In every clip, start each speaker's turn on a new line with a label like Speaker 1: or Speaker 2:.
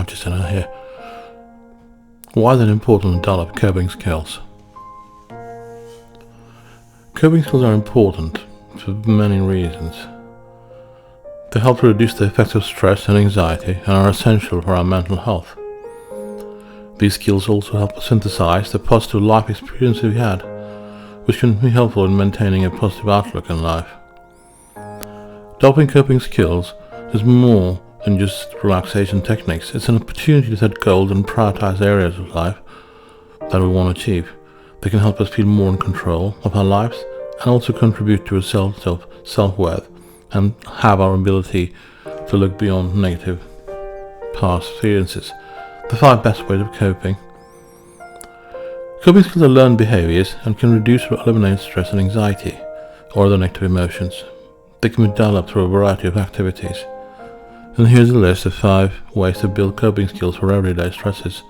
Speaker 1: Nachi Sinha here. Why is it important to develop coping skills? Coping skills are important for many reasons. They help to reduce the effects of stress and anxiety and are essential for our mental health. These skills also help us synthesize the positive life experience we had, which can be helpful in maintaining a positive outlook in life. Developing coping skills is more than just relaxation techniques. It's an opportunity to set goals and prioritize areas of life that we want to achieve. They can help us feel more in control of our lives and also contribute to a self-worth and have our ability to look beyond negative past experiences. The 5 best ways of coping. Coping skills are learned behaviors and can reduce or eliminate stress and anxiety or other negative emotions. They can be developed through a variety of activities. And here's a list of 5 ways to build coping skills for everyday stresses.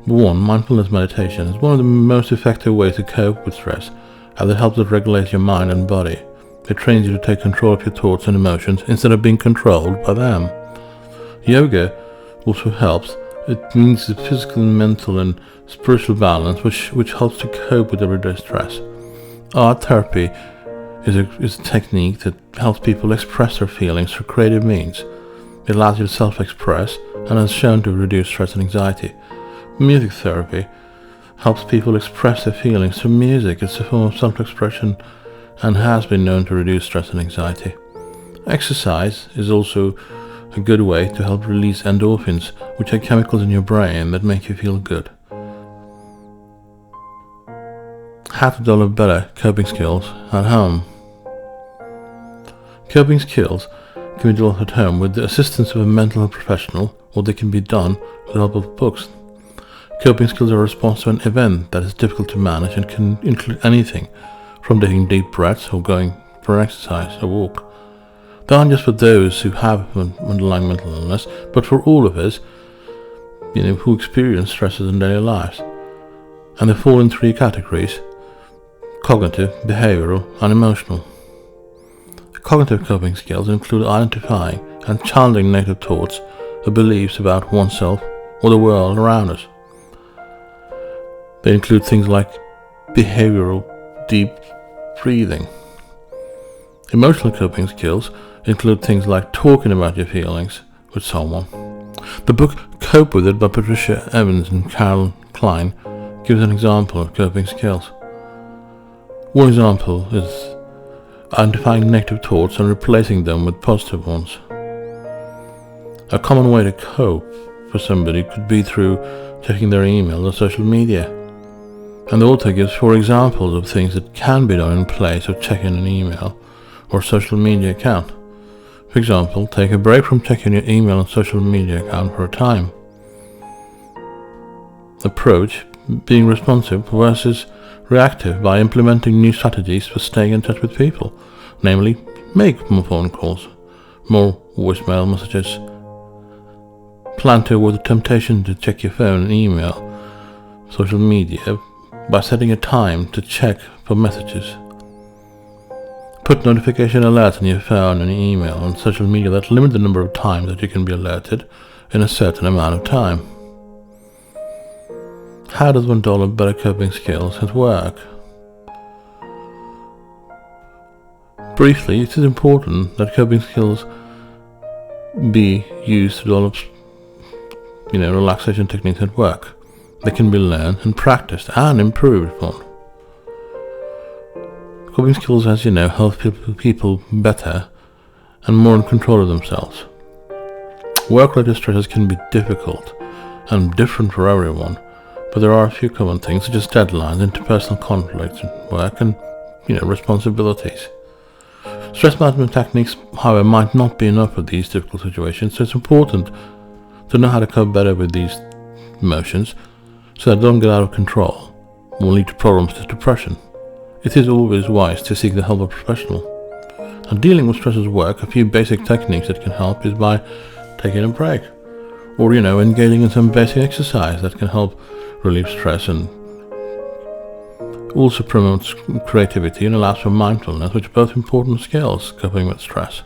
Speaker 1: 1. Mindfulness meditation is one of the most effective ways to cope with stress, as it helps to regulate your mind and body. It trains you to take control of your thoughts and emotions instead of being controlled by them. Yoga also helps. It means the physical, mental and spiritual balance which helps to cope with everyday stress. Art therapy is a technique that helps people express their feelings through creative means. It allows you to self-express and has shown to reduce stress and anxiety. Music therapy helps people express their feelings through music. It's a form of self-expression and has been known to reduce stress and anxiety. Exercise is also a good way to help release endorphins, which are chemicals in your brain that make you feel good. How to develop better coping skills at home. Coping skills can be developed at home with the assistance of a mental health professional, or they can be done with the help of books. Coping skills are a response to an event that is difficult to manage and can include anything from taking deep breaths or going for an exercise or walk. They aren't just for those who have underlying mental illness, but for all of us, who experience stresses in daily lives. And they fall in 3 categories: cognitive, behavioral, and emotional. Cognitive coping skills include identifying and challenging negative thoughts or beliefs about oneself or the world around us. They include things like behavioral deep breathing. Emotional coping skills include things like talking about your feelings with someone. The book Cope With It by Patricia Evans and Carol Klein gives an example of coping skills. One example is identifying negative thoughts and replacing them with positive ones. A common way to cope for somebody could be through checking their email or social media. And the author gives 4 examples of things that can be done in place of checking an email or social media account. For example, take a break from checking your email and social media account for a time. Approach being responsive versus reactive by implementing new strategies for staying in touch with people, namely make more phone calls, more voicemail messages. Plan to avoid the temptation to check your phone and email, social media by setting a time to check for messages. Put notification alerts on your phone and email and social media that limit the number of times that you can be alerted in a certain amount of time. How does one develop better coping skills at work? Briefly, it is important that coping skills be used to develop relaxation techniques at work. They can be learned and practiced and improved upon. Coping skills, as you know, help people better and more in control of themselves. Work-related stresses can be difficult and different for everyone, but there are a few common things such as deadlines, interpersonal conflicts at work, and responsibilities. Stress management techniques, however, might not be enough for these difficult situations, so it's important to know how to cope better with these emotions so that they don't get out of control or lead to problems such as depression. It is always wise to seek the help of a professional. And dealing with stress at work, a few basic techniques that can help is by taking a break, or engaging in some basic exercise that can help relieve stress and also promotes creativity and allows for mindfulness, which are both important skills coping with stress.